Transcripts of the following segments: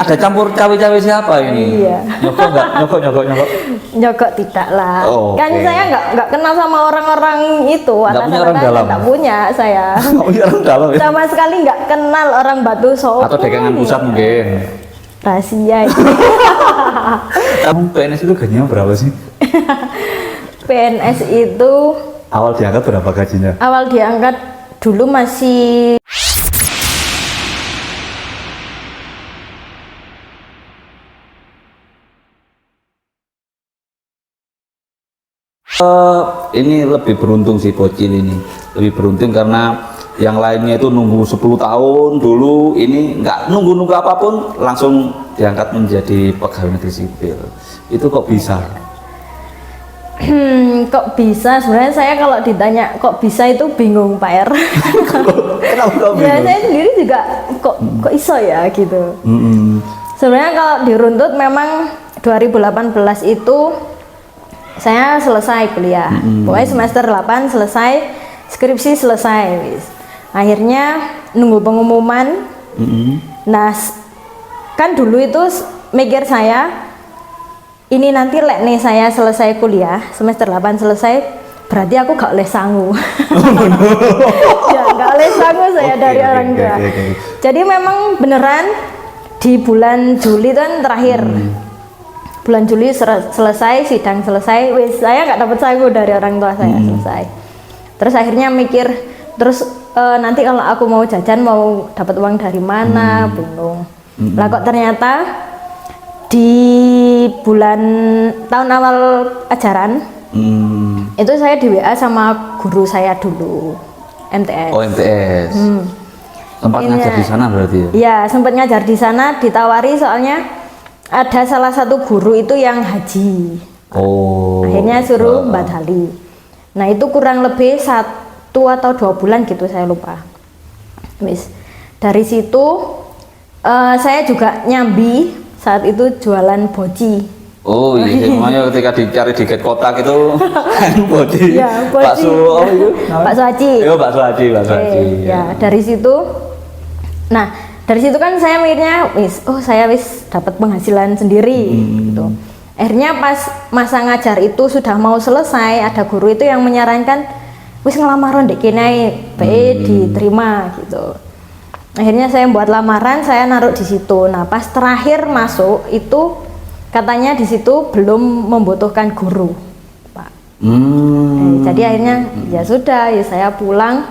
ada campur cawe-cawe siapa ini? Iya. Nyogok nggak? Nyogok. Nyogok tidak lah. Oh, kan oke. saya nggak kenal sama orang-orang itu. Nggak punya orang dalam? Nggak punya saya. Nggak punya orang dalam ya? Sama sekali nggak kenal orang Batu Sopo. Atau dekangan pusat mungkin? Rahasia itu. Kamu PNS itu gajinya berapa sih? PNS itu Awal diangkat berapa gajinya? awal diangkat dulu masih Ini lebih beruntung sih bocil ini, lebih beruntung karena yang lainnya itu nunggu 10 tahun dulu, ini nggak nunggu apapun langsung diangkat menjadi pegawai negeri sipil. Itu kok bisa? kok bisa? Sebenarnya saya kalau ditanya kok bisa itu bingung Pak R. Kenapa kok Ya bingung? saya sendiri juga kok iso ya gitu. Sebenarnya kalau diruntut memang 2018 itu saya selesai kuliah. Pokoknya semester 8 selesai, skripsi selesai wis. Akhirnya nunggu pengumuman. Nah, kan dulu itu mikir saya ini nanti lek nih saya selesai kuliah, semester 8 selesai, berarti aku gak oleh sangu. Ya, gak oleh sangu saya dari orang tua. Jadi memang beneran di bulan Juli itu kan terakhir. Bulan Juli selesai, sidang selesai, wis saya nggak dapat sangu dari orang tua saya selesai. Terus akhirnya mikir, terus nanti kalau aku mau jajan mau dapat uang dari mana, bingung. Lah kok ternyata di bulan tahun awal ajaran itu saya di WA sama guru saya dulu, MTS. Oh, MTS. Tempat ngajar di sana berarti ya? Iya, sempat ngajar di sana, ditawari soalnya ada salah satu guru itu yang haji. Oh. Akhirnya suruh badali. Nah itu kurang lebih 1 atau 2 bulan gitu, saya lupa. Wis. Dari situ saya juga nyambi saat itu jualan boci. Oh iya, semuanya ketika dicari di gate kotak itu kan boci. Ya, boci. Bakso, oh itu? Bakso Haji. Iya, bakso Haji. Ya, dari situ. Nah, dari situ kan saya mikirnya saya dapat penghasilan sendiri gitu. Akhirnya pas masa ngajar itu sudah mau selesai, ada guru itu yang menyarankan wis ngelamar ndek kene bae diterima gitu. Akhirnya saya buat lamaran, saya naruh di situ. Nah, pas terakhir masuk itu katanya di situ belum membutuhkan guru, Pak. Jadi akhirnya ya sudah, ya saya pulang.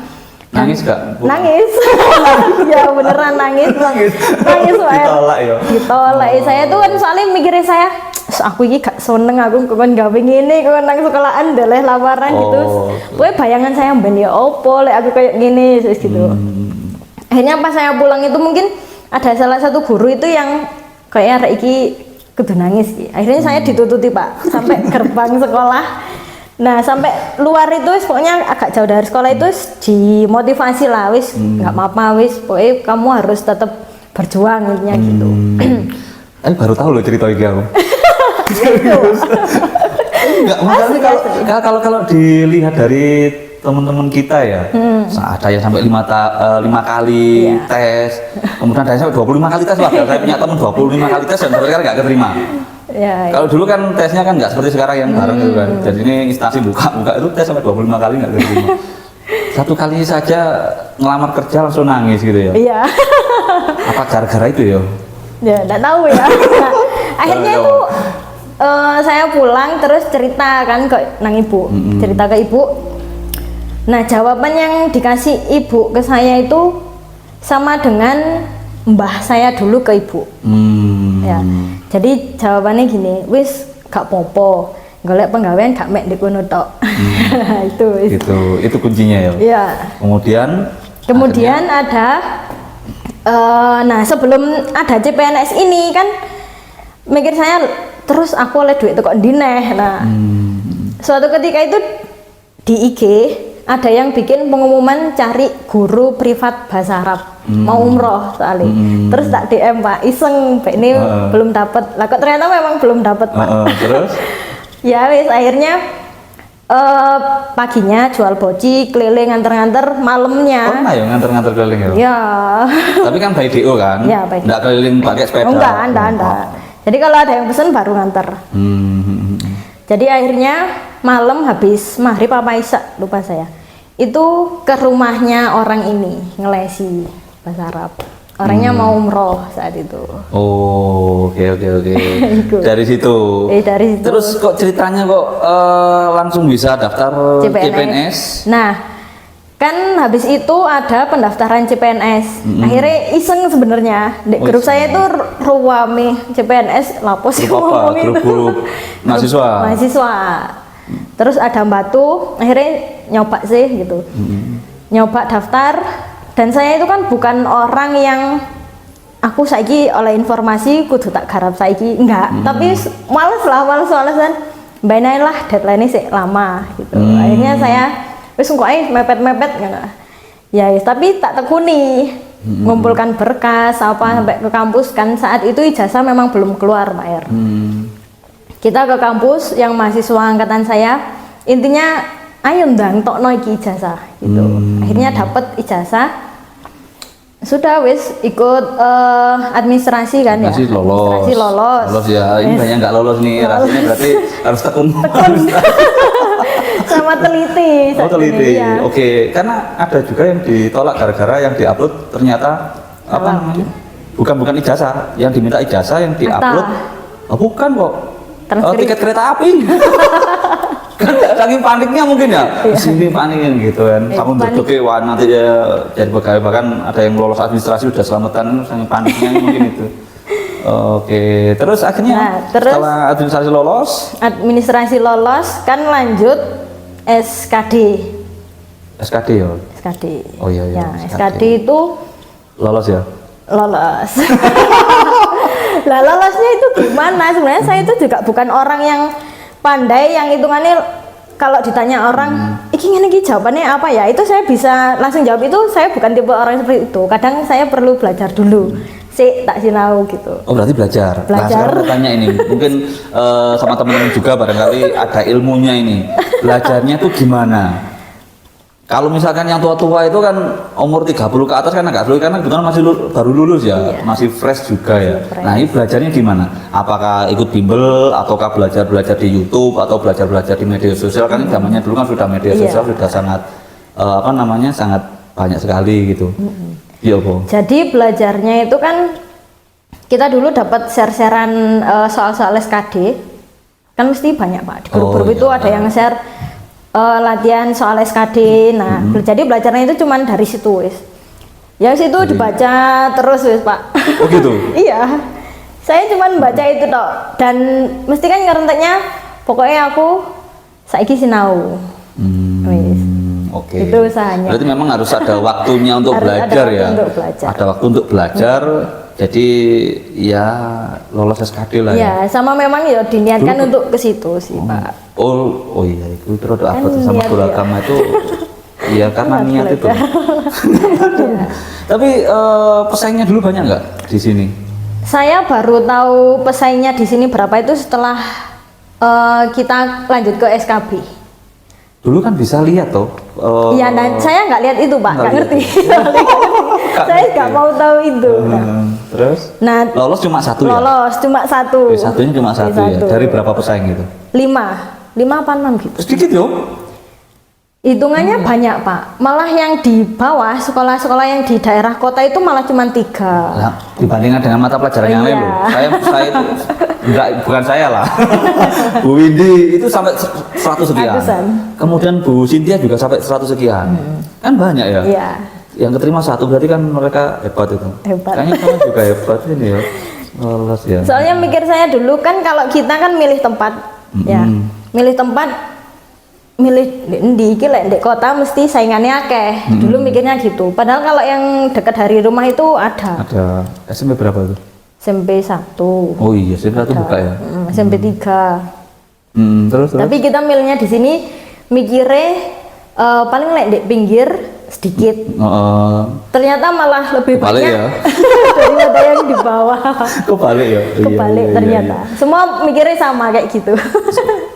Nangis gak? Nangis. Ya beneran nangis. Nangis Ditolak ya? Ditolak. Saya tuh kan soalnya mikirnya saya aku ini gak seneng, aku kan gak pengen ini, kan nang sekolahan deleh lamaran gitu. Pokoknya bayangan saya ben ya opo lek aku kayak gini gitu. Akhirnya pas saya pulang itu mungkin ada salah satu guru itu yang kayak iki kudu nangis. Akhirnya saya ditututi Pak sampai gerbang sekolah. Nah sampai luar itu pokoknya agak jauh dari sekolah itu dimotivasi lah, wis nggak apa-apa, wis pokoknya kamu harus tetap berjuang intinya gitu. Baru tahu loh cerita ini aku. Enggak, maksudnya kalau dilihat dari teman-teman kita ya, ada yang sampai 5 kali tes, kemudian ada yang sampai 25 kali tes. Saya punya teman 25 kali tes dan sampai sekarang nggak keterima. Ya, kalau dulu kan tesnya kan nggak seperti sekarang yang bareng gitu kan. Jadi ini instansi buka itu tes sampai 25 kali nggak keterima. 1 kali saja ngelamar kerja langsung nangis gitu ya. Iya. Apa gara-gara itu ya? Ya, nggak tahu ya. Nah, akhirnya itu saya pulang terus cerita kan ke nang ibu, cerita ke ibu. Nah, jawaban yang dikasih ibu ke saya itu sama dengan mbah saya dulu ke ibu. Ya. Jadi jawabannya gini, wis gak popo, golek penggawean gak mek di kono tok. Itu kuncinya ya. Iya. Kemudian ada nah sebelum ada CPNS ini kan mikir saya terus aku oleh duit itu kok dineh. Nah, suatu ketika itu di IG ada yang bikin pengumuman cari guru privat bahasa Arab, mau umroh soalnya. Terus tak DM Pak, iseng Pak ini belum dapat. Lah kok ternyata memang belum dapat Pak. Terus? Ya wis akhirnya Paginya jual boci, keliling nganter-nganter, malamnya. Pernah ya nganter-nganter keliling ya? Ya. Tapi kan by DO kan? Ya, by DO. Nggak keliling pakai sepeda? Enggak. Jadi kalau ada yang pesen baru nganter. Jadi akhirnya malam habis maghrib apa isya, lupa saya. Itu ke rumahnya orang ini, ngelesi bahasa Arab. Orangnya mau umroh saat itu. Oh, oke. Dari situ. Dari situ. Terus kok ceritanya kok langsung bisa daftar CPNS? Nah, kan habis itu ada pendaftaran CPNS. Akhirnya iseng sebenarnya. Di grup saya itu ruame CPNS, lapos ngomong itu. Grup mahasiswa. Terus ada Batu, akhirnya nyoba sih gitu. Nyoba daftar. Dan saya itu kan bukan orang yang aku saiki oleh informasi kudu tak garap saiki, enggak. Tapi males-malesan. Bainain lah deadline-nya sih lama gitu. Akhirnya saya wis engko ae mepet-mepet ngono. Ya tapi tak tekuni. Ngumpulkan berkas sampai ke kampus kan saat itu ijazah memang belum keluar, Pak Er. Kita ke kampus yang mahasiswa angkatan saya, intinya ayo ndang tokno iki ijazah gitu. Akhirnya dapat ijazah. Sudah wis ikut administrasi kan ya. Administrasi lolos. Lolos ya. Ini banyak nggak lolos nih. Rasanya berarti harus tekun. Sama teliti. Oh, teliti. Ya. Oke, karena ada juga yang ditolak gara-gara yang diupload ternyata apa namanya? Bukan ijazah, yang diminta ijazah yang diupload. Oh, bukan kok. Tiket kereta api. Kan saking paniknya mungkin ya, sini panikin gitu kan. Kamu duduknya wah nanti ya jadi pegawai, bahkan ada yang lolos administrasi udah selamatan saking paniknya mungkin itu. Oke, terus akhirnya setelah administrasi lolos kan lanjut SKD ya? SKD. Oh iya. Ya, SKD itu lolos ya? Lolos. Lah lolosnya itu gimana? Sebenarnya saya itu juga bukan orang yang pandai yang hitungannya kalau ditanya orang ini jawabannya apa ya, itu saya bisa langsung jawab. Itu saya bukan tipe orang seperti itu. Kadang saya perlu belajar dulu. Tak sinau gitu. Oh berarti belajar. Nah sekarang tanya ini, mungkin sama teman-teman juga barangkali ada ilmunya ini. Belajarnya tuh gimana? Kalau misalkan yang tua-tua itu kan umur 30 ke atas kan agak sulit karena kebetulan masih baru lulus ya, masih fresh juga ya. Nah ini belajarnya gimana? Apakah ikut bimbel ataukah belajar di YouTube atau belajar di media sosial? Kan zamannya dulu kan sudah media sosial sudah sangat sangat banyak sekali gitu. Iya Bu. Jadi belajarnya itu kan kita dulu dapat share-sharean soal-soal SKD kan mesti banyak Pak. Di grup-grup itu ada yang share latihan soal SKD. Nah, jadi belajarnya itu cuman dari situ wis. Ya situ dibaca terus wis, Pak. Oh gitu. Iya. Saya cuman baca itu tok dan mesti kan ngerenteknya pokoknya aku saiki sinau. Wis. Oke. Itu usahanya. Berarti memang harus ada waktunya untuk belajar ya. Ada waktu untuk belajar. Jadi ya lolos SKD lah ya. Sama memang ya diniatkan dulu, untuk ke situ sih, Pak. Oh iya, itu terus apa sama guru agama itu ya karena niat itu. Tapi pesaingnya dulu banyak nggak di sini? Saya baru tahu pesaingnya di sini berapa itu setelah kita lanjut ke SKB. Dulu kan bisa lihat toh. Iya, dan saya nggak lihat itu Pak, nggak ngerti. Saya nggak mau tahu itu. Terus? Nah, lolos cuma satu ya? Lolos cuma satu. Satunya cuma satu ya. Dari berapa pesaing itu? 5 apa 6 gitu. Sedikit yo. Hitungannya banyak Pak. Malah yang di bawah sekolah-sekolah yang di daerah kota itu malah cuma 3. Nah, dibandingkan dengan mata pelajaran yang lain loh. Saya itu bukan saya lah. Bu Windy itu sampai 100 sekian. Kemudian Bu Cynthia juga sampai 100 sekian. Kan banyak ya? Iya. Yang keterima 1 berarti kan mereka hebat itu. Hebat. Kayaknya kamu juga hebat ini ya. Lolos ya. Soalnya mikir saya dulu kan kalau kita kan milih tempat ya. Milih tempat di kota mesti saingannya akeh. Dulu mikirnya gitu. Padahal kalau yang dekat dari rumah itu ada. Ada. SMP berapa tuh? SMP 1. Oh iya, SMP 1 buka ya. SMP 3. Terus. Tapi kita milihnya di sini mikirnya paling di pinggir sedikit. Ternyata malah lebih Kebalik banyak ya. daripada yang di bawah. Kebalik ya. Kebalik ternyata. Semua mikirnya sama kayak gitu.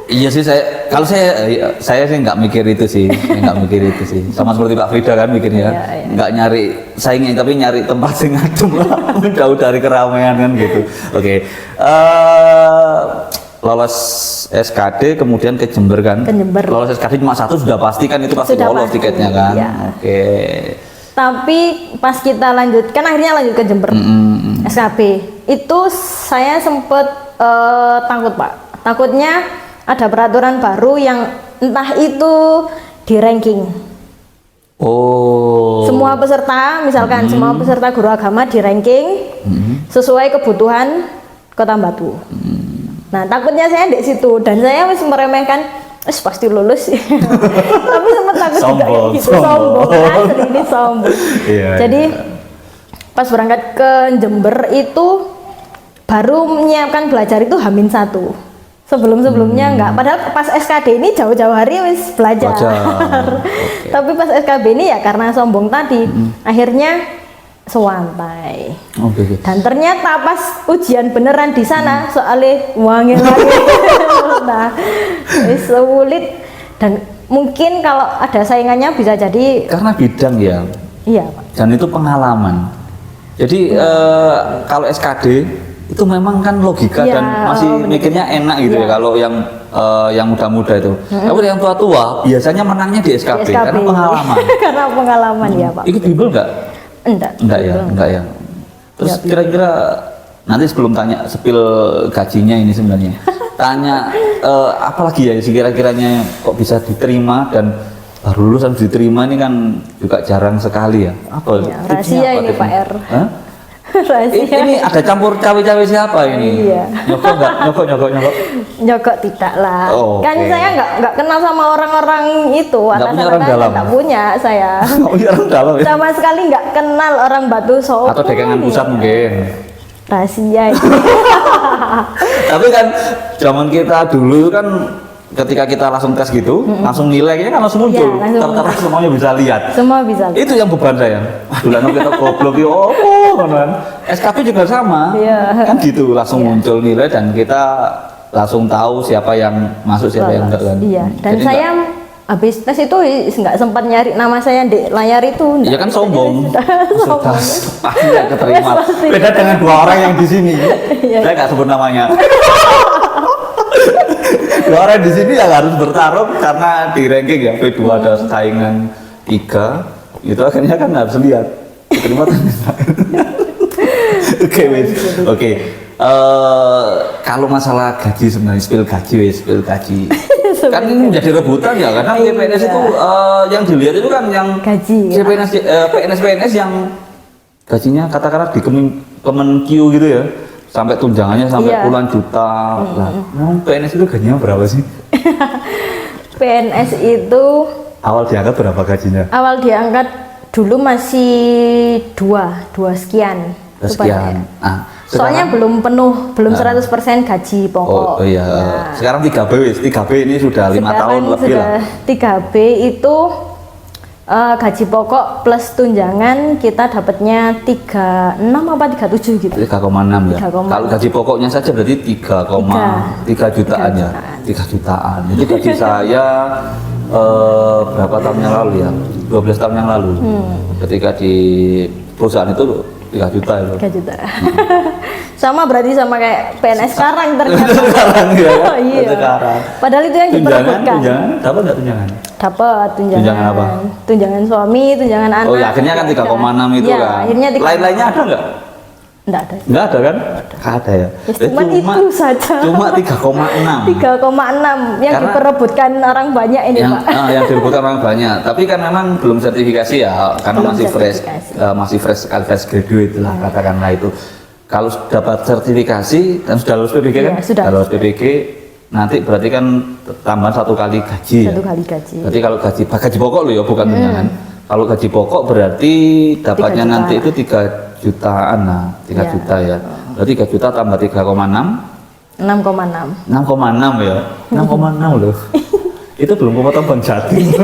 Iya sih, kalau saya sih nggak mikir itu sih, nggak mikir itu sih. Sama seperti Pak Frida kan mikirnya, Iya. nggak nyari saingnya, tapi nyari tempat sing adem lah, jauh dari keramaian kan gitu. Oke. Lolos SKD kemudian ke Jember kan? Ke Jember. Lolos SKD cuma satu sudah pasti kan, itu pasti Sudah lolos pasti, tiketnya kan? iya. Oke. Tapi pas kita lanjut, kan akhirnya lanjut ke Jember SKB. Itu saya sempet takut Pak. Takutnya ada peraturan baru yang entah itu di ranking. Oh. Semua peserta, misalkan semua peserta guru agama di ranking sesuai kebutuhan Kota Batu. Nah, takutnya saya di situ dan saya masih meremehkan, pasti lulus. Tapi sempat takut juga Sombong, gitu, sombong. asli ini sombong. Iya, Jadi pas berangkat ke Jember itu baru menyiapkan belajar itu H-1. Sebelum-sebelumnya enggak, padahal pas SKD ini jauh-jauh hari wis belajar. Oke. Tapi pas SKB ini ya karena sombong tadi, akhirnya sewantai. Oke. Dan ternyata pas ujian beneran di sana soalnya wangi. Nah, wis sulit dan mungkin kalau ada saingannya bisa jadi Karena bidang ya. iya, Pak. Dan itu pengalaman. Jadi kalau SKD itu memang kan logika Iya, dan masih bener. mikirnya enak gitu ya Iya. kalau yang muda-muda itu. Tapi yang tua-tua biasanya menangnya di SKB, Di karena pengalaman. Karena pengalaman ya, Pak. Ikut bimbel nggak? Enggak. Enggak ya. Terus kira-kira nanti sebelum tanya spill gajinya ini sebenarnya, tanya apalagi ya kira-kiranya kok bisa diterima dan baru lulus harus diterima ini kan juga jarang sekali ya. Apa? Ya, tipsnya rahasia apa ini tipsnya? Pak R. Hah? Rahasia. Ini ada campur cawe-cawe siapa ini? Iya. Nyokok nggak? Nyokok. Nyogok tidak lah. Oh, Kan oke. saya nggak kenal sama orang-orang itu. Nggak punya orang dalam? Nggak punya saya. Oh iya orang dalam ya? Sama sekali nggak kenal orang Batu Sopo. Atau dekangan pusat mungkin. Rahasia itu. Tapi kan zaman kita dulu kan ketika kita langsung tes gitu, langsung nilainya kan langsung muncul. Iya, langsung Tertera muncul. semuanya bisa lihat. Semua bisa. Itu yang beban saya. Waduh, lalu kita goblok ya, kan. SKP juga sama. Iya. Kan gitu, langsung muncul nilai dan kita langsung tahu siapa yang masuk, siapa yang enggak kan. Iya. Dan Jadi saya habis tes itu nggak sempat nyari nama saya di layar itu. Iya kan sombong. Sombong. Pasti nggak keterima. Pasti. Beda dengan dua orang yang di sini. Iya. Saya nggak sebut namanya. Dua orang di sini yang harus bertarung karena di ranking ya P2 ada saingan 3 itu akhirnya kan harus lihat terima. Oke. Kalau masalah gaji sebenarnya spill gaji kan ini menjadi rebutan ya karena Iya. PNS itu yang dilihat itu kan yang Gaji, ya. PNS yang gajinya katakanlah di Kemenq gitu ya sampai tunjangannya sampai Iya. puluhan juta. Lah, memang PNS itu gajinya berapa sih? PNS itu Awal diangkat berapa gajinya? awal diangkat dulu masih dua sekian. Sekian. Nah, Soalnya belum penuh, belum 100% gaji pokok. Oh iya. Nah, Sekarang 3B wis. 3B ini sudah 5 tahun sekarang lebih lah. sudah 3B itu gaji pokok plus tunjangan kita dapatnya 36 apa 37 gitu. 3,6 ya. 3,6. Kalau gaji pokoknya saja berarti 3 jutaan ya. 3 jutaan. Jadi gaji saya berapa tahun yang lalu ya? 12 tahun yang lalu. Ketika di perusahaan itu 3 juta itu. 3 juta. Sama berarti sama kayak PNS sekarang ternyata. Sekarang ya. Oh, iya. Sekarang. Padahal itu yang diperebutkan. Tunjangan, dapat nggak tunjangan? Dapat tunjangan. Tunjangan apa? Tunjangan suami, tunjangan anak. Oh ya, akhirnya kan 3,6 itu Iya, kan. akhirnya 3,6. Lain-lainnya ada nggak? Enggak ada. Nggak ada kan? Nggak ada ya. Ya, cuman itu saja. Cuma 3,6. 3,6 yang Karena- diperebutkan orang banyak ini, yang, Pak. yang direbutkan orang banyak. Tapi kan memang belum sertifikasi ya, karena Belum masih fresh, sertifikasi. masih fresh graduate lah katakanlah itu. Kalau dapat sertifikasi dan sudah lulus PBG kan? Iya, sudah. Lulus PBG nanti berarti kan tambah 1 kali gaji ya. 1 kali gaji. Berarti kalau gaji pokok lo ya bukan tunjangan. Kalau gaji pokok berarti dapatnya 3 juta. nanti itu 3 jutaan nah, 3 Iya. juta ya. Berarti 3 juta tambah 3,6 6,6. 6,6 ya. 6,6 loh. Itu belum memotong Bang Jatim.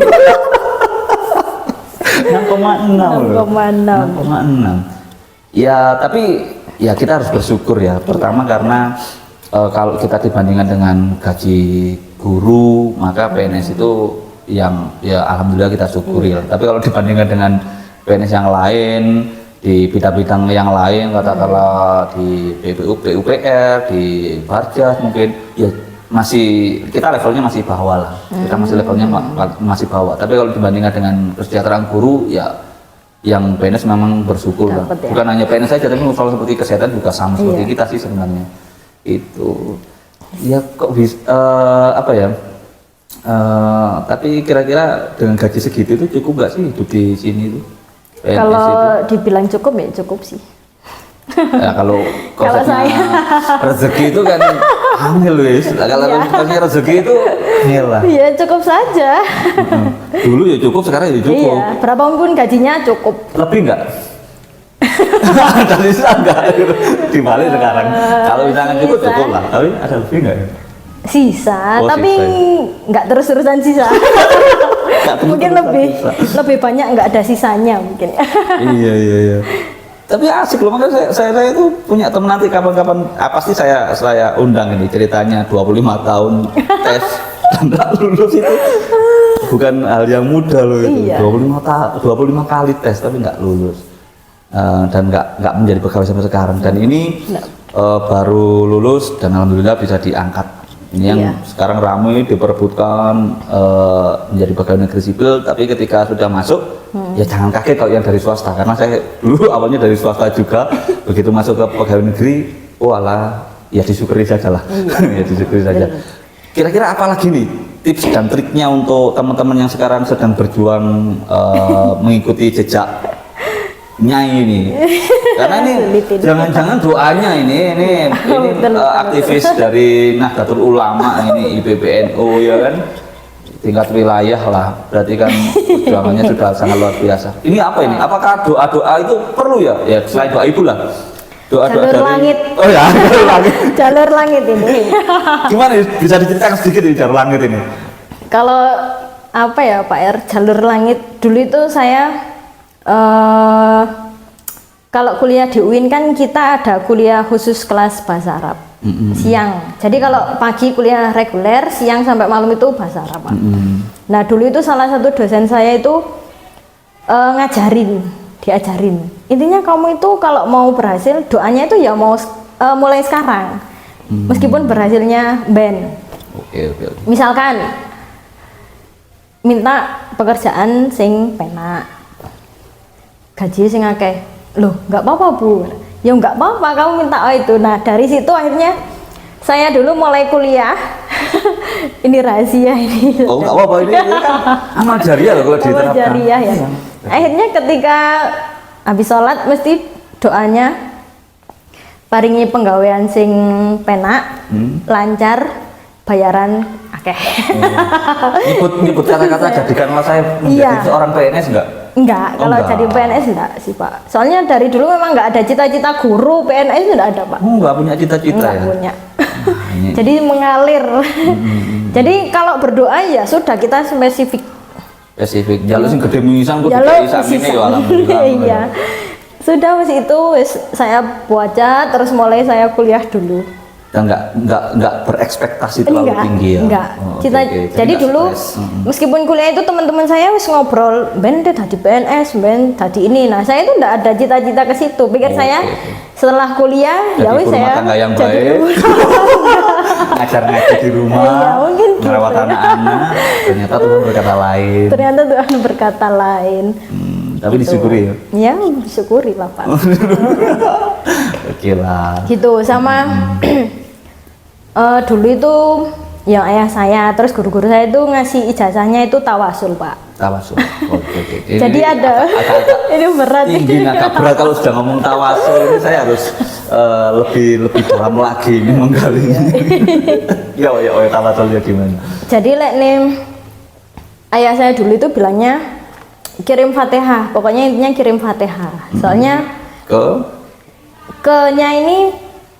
6,6 6,6. Ya, tapi ya kita harus bersyukur ya. Pertama karena kalau kita dibandingkan dengan gaji guru, maka PNS itu yang ya alhamdulillah kita syukuri. Tapi kalau dibandingkan dengan PNS yang lain di bidang-bidang yang lain, katakanlah di PPU, PUPR, di Barjas mungkin ya masih kita levelnya masih bawah lah. Kita masih levelnya masih bawah. Tapi kalau dibandingkan dengan kesejahteraan guru ya yang PNS memang bersyukur lah. Ya. Bukan hanya PNS saja, tapi kalau seperti kesehatan juga sama seperti kita sih sebenarnya. Itu ya kok bisa apa ya? Tapi kira-kira dengan gaji segitu itu cukup nggak sih hidup di sini itu? Kalau dibilang cukup ya cukup sih. Ya, kalau saya rezeki itu kan hamil wis. Kalau rezeki itu hamil lah. Iya cukup saja. Dulu ya cukup, sekarang ya cukup. Iya, berapapun gajinya cukup. Lebih enggak? Dari enggak dibalik sekarang. Kalau misalkan cukup lah. Tapi ada lebih enggak? Sisa, Oh, tapi nggak terus-terusan sisa. Mungkin lebih banyak nggak ada sisanya mungkin. Iya. Tapi asik loh, makanya saya itu punya teman nanti kapan-kapan pasti saya undang ini ceritanya 25 tahun tes dan nggak lulus itu bukan hal yang mudah loh itu. Iya. 25 kali tes tapi nggak lulus. Dan nggak menjadi pegawai sampai sekarang, dan ini baru lulus dan alhamdulillah bisa diangkat. Ini yang sekarang ramai diperebutkan menjadi pegawai negeri sipil, tapi ketika sudah masuk ya jangan kaget kalau yang dari swasta, karena saya dulu awalnya dari swasta juga. Begitu masuk ke pegawai negeri, walah ya disyukuri saja lah. Ya disyukuri saja. Kira-kira apa lagi nih tips dan triknya untuk teman-teman yang sekarang sedang berjuang mengikuti jejak Nyai ini, karena ini jangan-jangan doanya ini aktivis dari Nahdlatul Ulama ini IPPNU ya kan, tingkat wilayah lah, berarti kan perjuangannya sudah sangat luar biasa. Ini apa ini? Apakah doa-doa itu perlu ya? Ya selain doa itulah doa-doa Jalur dari langit. Oh ya, jalur langit. Jalur langit ini. Gimana bisa diceritakan sedikit ini jalur langit ini? Kalau apa ya Pak R, jalur langit dulu itu saya kalau kuliah di UIN kan kita ada kuliah khusus kelas bahasa Arab siang. Jadi kalau pagi kuliah reguler, siang sampai malam itu bahasa Arab. Nah dulu itu salah satu dosen saya itu diajarin. Intinya kamu itu kalau mau berhasil, doanya itu ya mau mulai sekarang. Meskipun berhasilnya band. Oke. Misalkan minta pekerjaan sing penak, gaji sing akeh, loh nggak apa-apa Bu, ya nggak apa-apa kamu minta itu. Nah dari situ akhirnya saya dulu mulai kuliah. Ini rahasia ini. Oh nggak apa-apa, ini kan amal jariah loh kalau diterapkan. Amal jariah ya. Akhirnya ketika habis sholat mesti doanya paringi penggawean sing penak, lancar, bayaran akeh. Nyebut kata-kata jadikanlah saya menjadi seorang PNS enggak? Enggak, kalau jadi PNS enggak sih Pak. Soalnya dari dulu memang enggak ada cita-cita guru PNS, enggak ada Pak. Enggak punya cita-cita ya? Punya. Jadi mengalir. Jadi kalau berdoa ya sudah kita spesifik. Jalur sing gede misang kok tidak ini ya alhamdulillah. Iya. Sudah wis itu saya baca terus mulai saya kuliah dulu. Dan nggak berekspektasi terlalu tinggi ya. Enggak. Jadi dulu meskipun kuliah itu teman-teman saya wis ngobrol, ben tadi PNS, ben tadi ini. Nah, saya itu enggak ada cita-cita ke situ. Pikir saya setelah kuliah ya wis saya tangga yang baik. Ngajar-ngajar di rumah. Iya, mungkin merawat gitu. anak-anak. Ternyata Tuhan berkata lain. Ternyata Tuhan berkata lain. Tapi disyukuri ya. Ya, disyukuri lah Pak. Oke lah. Gitu sama dulu itu yang ayah saya, terus guru-guru saya itu ngasih ijazahnya itu tawasul Pak. Tawasul. Oke. Jadi ada ini berat. Tinggi agak berat kalau sudah ngomong tawasul ini saya harus lebih dalam lagi ini menggalinya. Ya tawasulnya gimana? Jadi nih ayah saya dulu itu bilangnya kirim Fatihah, pokoknya intinya kirim Fatihah. Soalnya ke-nya ini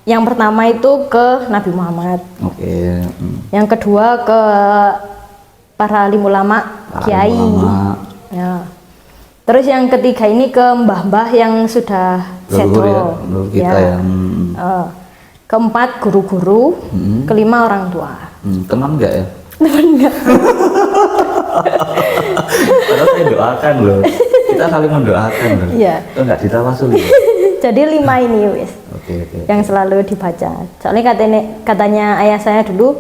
yang pertama itu ke Nabi Muhammad. Oke. Yang kedua ke para alim ulama, kiai. Ya. Terus yang ketiga ini ke mbah-mbah yang sudah Leluhur ya, seto. leluhur kita Ya. yang Keempat guru-guru, kelima orang tua. teman enggak ya? Teman enggak? Padahal saya doakan loh. Kita saling mendoakan loh. Iya. Itu enggak ditawasul ya? Jadi 5 ini wis Oke. yang selalu dibaca. Soalnya katanya ayah saya dulu,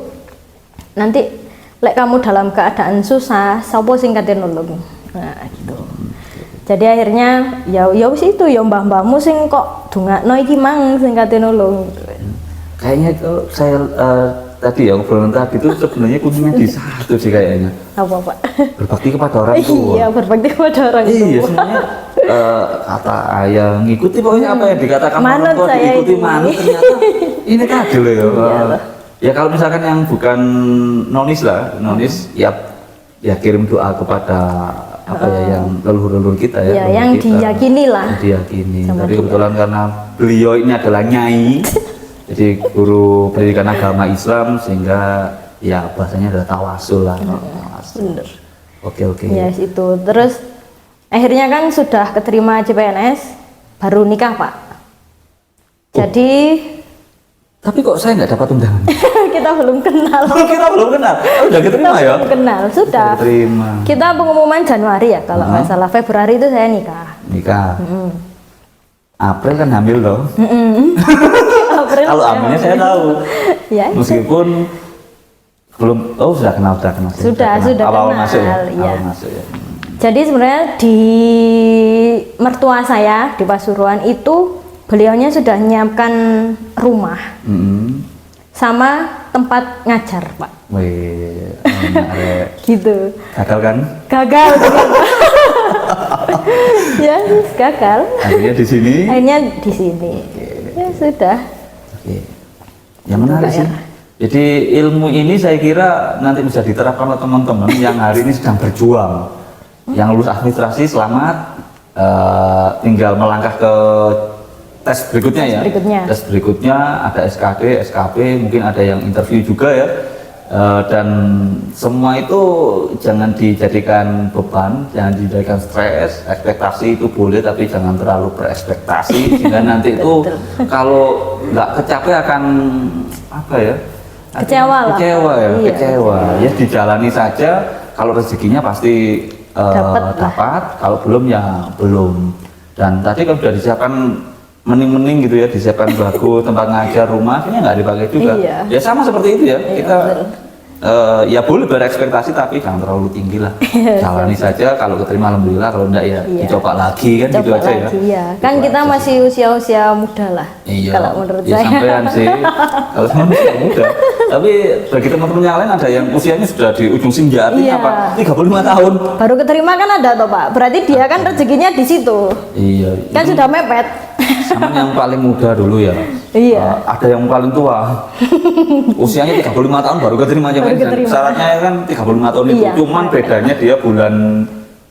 nanti lek kamu dalam keadaan susah, sapa sing kate nulung. Nah, gitu. Jadi akhirnya ya wis itu ya mbah-mbahmu sing kok dongakno iki mang sing kate nulung. Kayaknya kalau saya tadi ya obrolan tadi itu sebenarnya kuncinya di satu sih kayaknya. Apa, Pak? Berbakti kepada orang tua. Iya, berbakti kepada orang tua. Iya, sebenarnya kata ayah ngikuti pokoknya apa yang dikatakan orang Manut tua saya diikuti ini. manut ternyata ini tadi loh ya. Iya. Ya kalau misalkan yang bukan nonis lah, nonis ya kirim doa kepada apa ya yang leluhur-leluhur kita ya. Ya, leluhur yang kita. diyakini lah. Yang diyakini. Sama Tapi dia. kebetulan karena beliau ini adalah nyai, jadi guru pendidikan agama Islam sehingga ya bahasanya adalah tawasul lah. Tawasul. Bener. Oke. Ya, itu. Terus akhirnya kan sudah keterima CPNS, baru nikah, Pak. Jadi Tapi kok saya nggak dapat undangan? kita belum kenal. Kita belum kenal. Oh, udah keterima ya? Belum kenal, sudah. Keterima. Kita pengumuman Januari ya, kalau nggak salah. Februari itu saya nikah. Nikah. April kan hamil loh. April Kalau saya hamilnya saya tahu. Ya, Meskipun belum. Oh sudah kenal. Sudah Awal kenal, masuk ya. iya. Awal masuk ya. Jadi sebenarnya di mertua saya di Pasuruan itu beliaunya sudah menyiapkan rumah Mm-mm. sama tempat ngajar, Pak. Wih, menarik. Gitu. Gagal kan? Gagal ternyata. Ya, gagal. Akhirnya di sini. Akhirnya di sini. Ya sudah. Oke. Yang menarik sih. Jadi ilmu ini saya kira nanti bisa diterapkan oleh teman-teman yang hari ini sedang berjuang. Yang lulus administrasi selamat, tinggal melangkah ke tes berikutnya ya. Tes berikutnya ada SKD, SKP, mungkin ada yang interview juga ya. Dan semua itu jangan dijadikan beban, jangan dijadikan stres. Ekspektasi itu boleh, tapi jangan terlalu berekspektasi sehingga nanti itu kalau nggak kecapai akan apa ya? Kecewa lah. Kecewa ya, Iya. kecewa. Ya dijalani saja. Kalau rezekinya pasti dapat, kalau belum ya belum. Dan tadi kan sudah disiapkan mending-mending gitu ya, disiapkan bagus tempat ngajar, rumah, akhirnya nggak dipakai juga. Iya. Ya sama seperti itu ya, Iya, kita betul. ya boleh berekspektasi tapi jangan terlalu tinggi lah. Jalani saja, kalau keterima alhamdulillah, kalau enggak ya Iya. dicoba lagi kan gitu Coba aja ya. lagi ya. Kan Gitu kita aja masih usia-usia muda lah. Iya, Kalau menurut ya saya. sampean sih. Kalau saya masih muda. Tapi bagi teman-teman yang lain ada yang usianya sudah di ujung senja, artinya Iya. apa? 35 tahun. Baru keterima kan ada toh, Pak. Berarti dia kan rezekinya di situ. Iya. Kan itu sudah mepet. sama yang paling muda dulu ya. Iya. Ada yang paling tua. Usianya 35 tahun baru keterima aja. Baru keterima. Syaratnya kan 35 tahun itu. Iya. Cuman bedanya dia bulan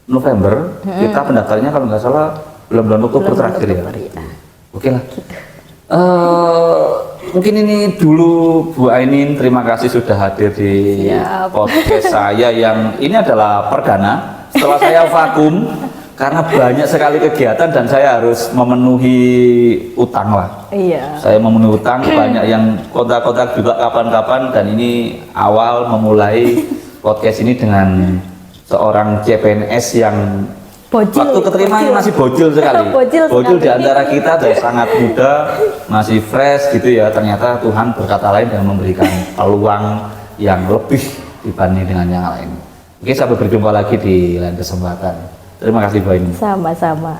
November. Kita pendaftarnya kalau nggak salah bulan Oktober terakhir ya. Oktober, iya. Oke lah. Mungkin ini dulu Bu Ainin, terima kasih sudah hadir di Siap. podcast saya yang ini adalah perdana setelah saya vakum karena banyak sekali kegiatan dan saya harus memenuhi utang lah. Iya. Saya memenuhi utang banyak yang kontak-kontak juga kapan-kapan dan ini awal memulai podcast ini dengan seorang CPNS yang Bocil. waktu keterimanya masih bocil sekali. Bocil Bocil sekali. di antara kita dan sangat muda, masih fresh gitu ya. Ternyata Tuhan berkata lain dan memberikan peluang yang lebih dibanding dengan yang lain. Oke, sampai berjumpa lagi di lain kesempatan. Terima kasih Bu Ainin. Sama-sama.